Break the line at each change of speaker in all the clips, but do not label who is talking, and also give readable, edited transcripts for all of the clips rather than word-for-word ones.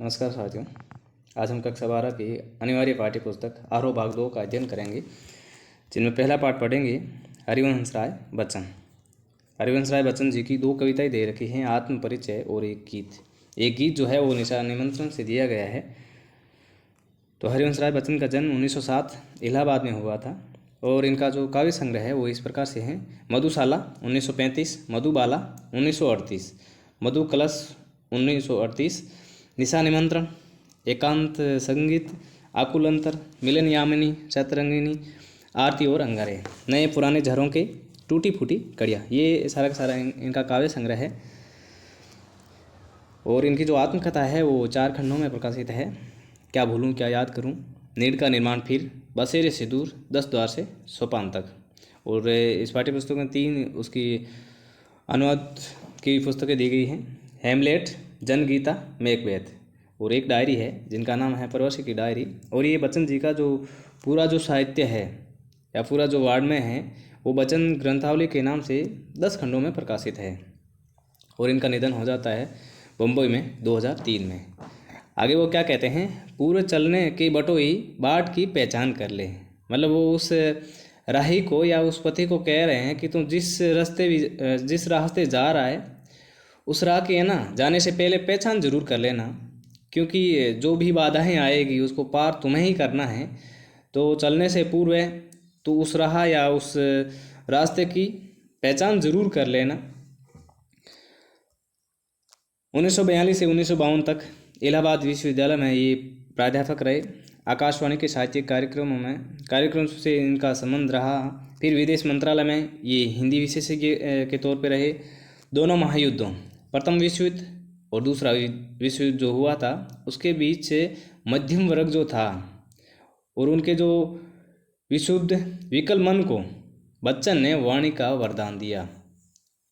नमस्कार साथियों। आज हम कक्षा 12 की अनिवार्य पाठ्य पुस्तक आरोह भाग 2 का अध्ययन करेंगे, जिनमें पहला पाठ पढ़ेंगे हरिवंश राय बच्चन। हरिवंश राय बच्चन जी की दो कविताएं दे रखी हैं, आत्म परिचय और एक गीत। एक गीत जो है वो निशा निमंत्रण से दिया गया है। तो हरिवंश राय बच्चन का जन्म 1907 इलाहाबाद में हुआ था और इनका जो काव्य संग्रह है वो इस प्रकार से है: मधुशाला 1935, मधुबाला 1938, मधु कलश 1938, निशा निमंत्रण, एकांत संगीत, आकुल अंतर, मिलन यामिनी, शतरंगिनी, आरती और अंगारे, नए पुराने झरों के, टूटी फूटी कड़िया। ये सारा का सारा इनका काव्य संग्रह है और इनकी जो आत्मकथा है वो 4 खंडों में प्रकाशित है। क्या भूलूं क्या याद करूं, नीड़ का निर्माण फिर, बसेरे से दूर, 10 द्वार से सोपान तक। और इस पाठ्य पुस्तक में 3 उसकी अनुवाद की पुस्तकें दी गई हैं: हेमलेट, जनगीता, मैकबेथ, और एक डायरी है जिनका नाम है प्रवासी की डायरी। और ये बच्चन जी का जो पूरा जो साहित्य है या पूरा जो वाङ्मय है वो बच्चन ग्रंथावली के नाम से 10 खंडों में प्रकाशित है। और इनका निधन हो जाता है बम्बई में 2003 में। आगे वो क्या कहते हैं: पूरे चलने की बटोई बाट की पहचान कर ले। मतलब वो उस राही को या उस पति को कह रहे हैं कि तुम जिस रास्ते जा रहा है उस राह की है ना, जाने से पहले पहचान जरूर कर लेना, क्योंकि जो भी बाधाएं आएगी उसको पार तुम्हें ही करना है। तो चलने से पूर्व तो उस राह या उस रास्ते की पहचान जरूर कर लेना। 1942 से 1952 तक इलाहाबाद विश्वविद्यालय में ये प्राध्यापक रहे। आकाशवाणी के साहित्यिक कार्यक्रम से इनका संबंध रहा। फिर विदेश मंत्रालय में ये हिंदी विशेषज्ञ के तौर पर रहे। दोनों महायुद्धों, प्रथम विश्व युद्ध और दूसरा विश्व युद्ध जो हुआ था, उसके बीच से मध्यम वर्ग जो था और उनके जो विशुद्ध विकल मन को बच्चन ने वाणी का वरदान दिया।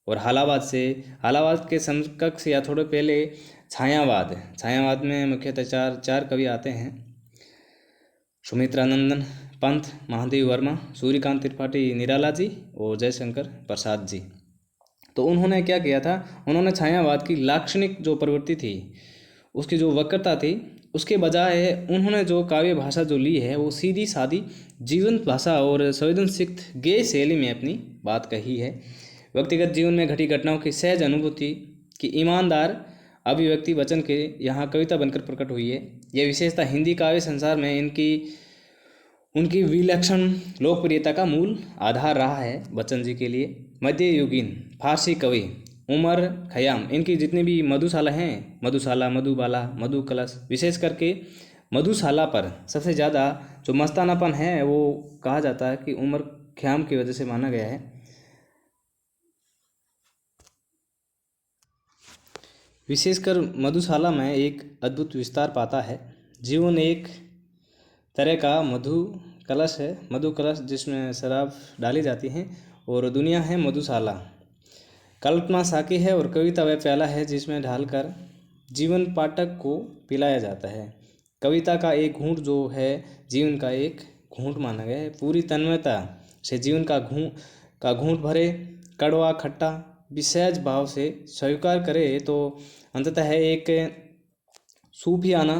और हालावाद के समकक्ष या थोड़े पहले छायावाद में मुख्यतः चार कवि आते हैं: सुमित्रानंदन पंत, महादेव वर्मा, सूर्यकांत त्रिपाठी निराला जी और जयशंकर प्रसाद जी। तो उन्होंने क्या किया था, उन्होंने छायावाद की लाक्षणिक जो प्रवृत्ति थी, उसकी जो वक्रता थी, उसके बजाय उन्होंने जो काव्य भाषा जो ली है वो सीधी सादी जीवंत भाषा और संवेदनशील गेय शैली में अपनी बात कही है। व्यक्तिगत जीवन में घटी घटनाओं की सहज अनुभूति की ईमानदार अभिव्यक्ति वचन के यहाँ कविता बनकर प्रकट हुई है। यह विशेषता हिंदी काव्य संसार में उनकी विलक्षण लोकप्रियता का मूल आधार रहा है। बच्चन जी के लिए मध्ययुगीन फारसी कवि उमर खयाम, इनकी जितनी भी मधुशाला हैं, मधुशाला, मधुबाला, मधु कलश, विशेष करके मधुशाला पर सबसे ज़्यादा जो मस्तानापन है वो कहा जाता है कि उमर खयाम की वजह से माना गया है। विशेषकर मधुशाला में एक अद्भुत विस्तार पाता है। जीवन एक तरह का मधु कलश है, मधु कलश जिसमें शराब डाली जाती है, और दुनिया है मधुशाला। कल्पना साकी है और कविता वह प्याला है जिसमें ढालकर जीवन पाठक को पिलाया जाता है। कविता का एक घूंट जो है जीवन का एक घूंट माना गया है। पूरी तन्मयता से जीवन का घूंट भरे, कड़वा खट्टा विसहज भाव से स्वीकार करे तो अंततः एक सूफियाना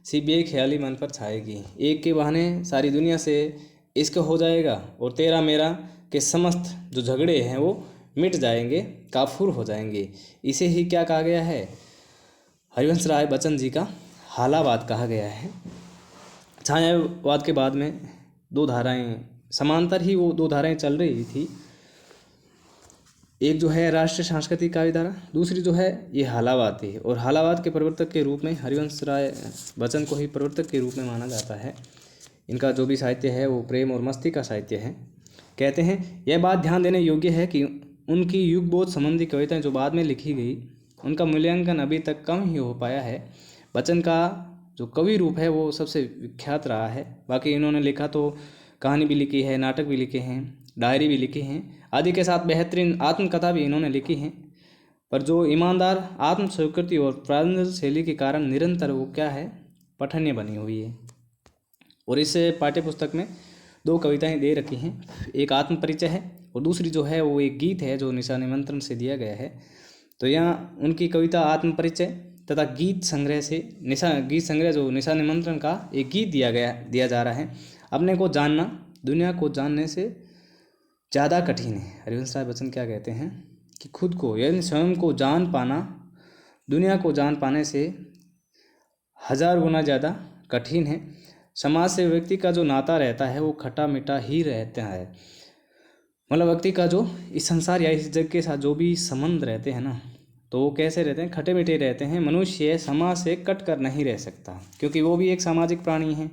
सी बेख्याली मन पर छाएगी। एक के बहाने सारी दुनिया से इश्क हो जाएगा और तेरा मेरा के समस्त जो झगड़े हैं वो मिट जाएंगे, काफूर हो जाएंगे। इसे ही क्या कहा गया है, हरिवंश राय बच्चन जी का हालावाद कहा गया है। छायावाद के बाद में 2 धाराएं समांतर ही वो 2 धाराएं चल रही थी। एक जो है राष्ट्रीय सांस्कृतिक काव्य धारा, दूसरी जो है ये हालावाद थी। और हालावाद के प्रवर्तक के रूप में हरिवंश राय बच्चन को ही प्रवर्तक के रूप में माना जाता है। इनका जो भी साहित्य है वो प्रेम और मस्ती का साहित्य है। कहते हैं यह बात ध्यान देने योग्य है कि उनकी युगबोध संबंधी कविताएं जो बाद में लिखी गई उनका मूल्यांकन अभी तक कम ही हो पाया है। बच्चन का जो कवि रूप है वो सबसे विख्यात रहा है। बाकी इन्होंने लिखा तो कहानी भी लिखी है, नाटक भी लिखे हैं, डायरी भी लिखी हैं, आदि के साथ बेहतरीन आत्मकथा भी इन्होंने लिखी हैं। पर जो ईमानदार आत्म स्वीकृति और प्रांजल शैली के कारण निरंतर वो क्या है, पठनीय बनी हुई है। और इस पाठ्य पुस्तक में 2 कविताएं दे रखी हैं। एक आत्म परिचय है और दूसरी जो है वो एक गीत है जो निशा निमंत्रण से दिया गया है। तो यहाँ उनकी कविता आत्म परिचय तथा गीत संग्रह से गीत संग्रह जो निशा निमंत्रण का एक गीत दिया जा रहा है। अपने को जानना दुनिया को जानने से ज़्यादा कठिन है। हरिवंश राय बच्चन क्या कहते हैं कि खुद को यानी स्वयं को जान पाना दुनिया को जान पाने से 1000 गुना ज़्यादा कठिन है। समाज से व्यक्ति का जो नाता रहता है वो खट्टा मीठा ही रहता है। मतलब व्यक्ति का जो इस संसार या इस जग के साथ जो भी संबंध रहते हैं ना, तो वो कैसे रहते हैं, खट्टे मीठे रहते हैं। मनुष्य समाज से कट कर नहीं रह सकता, क्योंकि वो भी एक सामाजिक प्राणी है।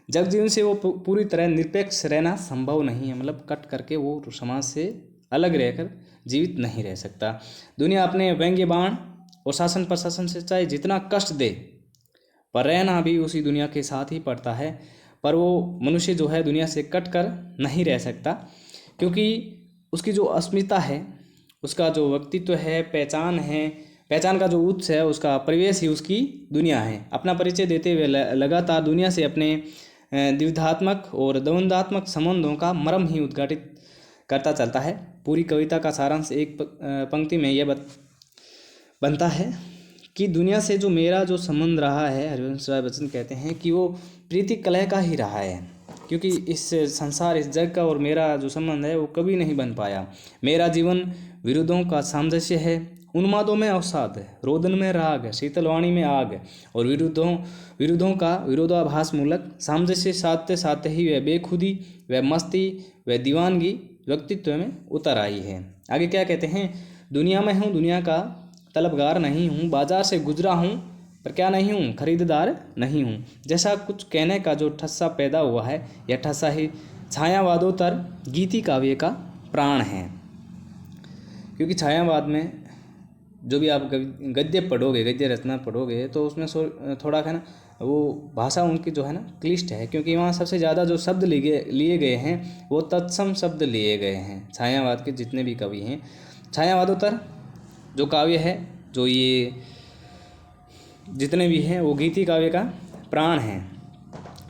जग जीवन से वो पूरी तरह निरपेक्ष रहना संभव नहीं है। मतलब कट करके वो समाज से अलग रहकर जीवित नहीं रह सकता। दुनिया अपने व्यंग्य बाण और शासन प्रशासन से चाहे जितना कष्ट दे, पर रहना भी उसी दुनिया के साथ ही पड़ता है। पर वो मनुष्य जो है दुनिया से कट कर नहीं रह सकता, क्योंकि उसकी जो अस्मिता है, उसका जो व्यक्तित्व है, पहचान है, पहचान का जो उत्स है, उसका परिवेश ही उसकी दुनिया है। अपना परिचय देते हुए लगातार दुनिया से अपने द्विधात्मक और द्वंद्वात्मक संबंधों का मर्म ही उद्घाटित करता चलता है। पूरी कविता का सारांश एक पंक्ति में यह बनता है कि दुनिया से जो मेरा जो संबंध रहा है, हरिवंश राय बच्चन कहते हैं कि वो प्रीति कलह का ही रहा है, क्योंकि इस संसार इस जग का और मेरा जो संबंध है वो कभी नहीं बन पाया। मेरा जीवन विरोधों का सामंजस्य है, उन्मादों में अवसाद है, रोदन में राग है, शीतलवाणी में आग है, और विरोधों का विरोधाभास मूलक सामंजस्य साधते साधते ही वह बेखुदी, वह मस्ती, वह दीवानगी व्यक्तित्व में उतर आई है। आगे क्या कहते हैं, दुनिया में हूँ, दुनिया का तलबगार नहीं हूँ, बाजार से गुजरा हूँ पर क्या नहीं हूँ, खरीददार नहीं हूँ। जैसा कुछ कहने का जो ठस्सा पैदा हुआ है, यह ठस्सा ही छायावादोत्तर गीति काव्य का प्राण है। क्योंकि छायावाद में जो भी आप गद्य पढ़ोगे, गद्य रचना पढ़ोगे, तो उसमें थोड़ा है ना वो भाषा उनकी जो है ना क्लिष्ट है, क्योंकि वहाँ सबसे ज़्यादा जो शब्द लिए गए हैं वो तत्सम शब्द लिए गए हैं। छायावाद के जितने भी कवि हैं, छायावादोत्तर जो काव्य है, जो ये जितने भी हैं, वो गीति काव्य का प्राण है।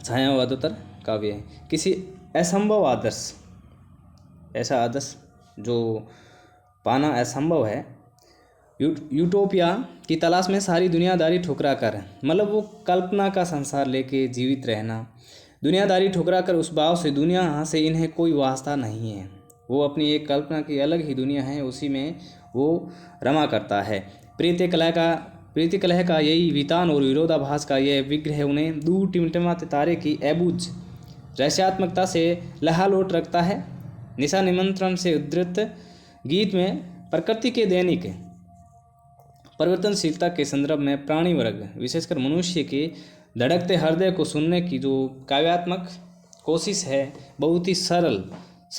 छायावादोत्तर काव्य है। किसी असंभव आदर्श, ऐसा आदर्श जो पाना असंभव है, यूटोपिया की तलाश में सारी दुनियादारी ठुकरा कर, मतलब वो कल्पना का संसार लेके जीवित रहना, दुनियादारी ठुकरा कर उस भाव से दुनिया से इन्हें कोई वास्ता नहीं है। वो अपनी एक कल्पना की अलग ही दुनिया है, उसी में वो रमा करता है। प्रीति कलह का यही वितान और विरोधाभास का यह विग्रह उन्हें दूर टिमटिमाते तारे की अबूझ रहस्यात्मकता से लहालोट रखता है। निशा निमंत्रण से उद्धृत गीत में प्रकृति के दैनिक परिवर्तनशीलता के संदर्भ में प्राणी वर्ग, विशेषकर मनुष्य के धड़कते हृदय को सुनने की जो काव्यात्मक कोशिश है, बहुत ही सरल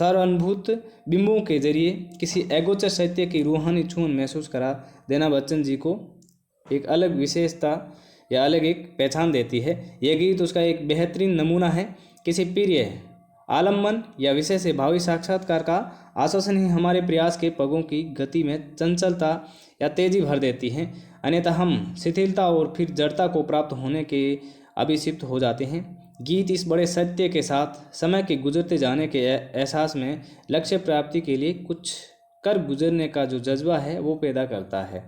अनुभूत बिंबों के जरिए किसी अगोचर सत्य की रूहानी छून महसूस करा देना बच्चन जी को एक अलग विशेषता या अलग एक पहचान देती है। यह गीत उसका एक बेहतरीन नमूना है। किसी प्रिय आलम्बन या विषय से भावी साक्षात्कार का आश्वासन ही हमारे प्रयास के पगों की गति में चंचलता या तेजी भर देती है, अन्यथा हम शिथिलता और फिर जड़ता को प्राप्त होने के अभिषिक्त हो जाते हैं। गीत इस बड़े सत्य के साथ समय के गुजरते जाने के एहसास में लक्ष्य प्राप्ति के लिए कुछ कर गुजरने का जो जज्बा है वो पैदा करता है।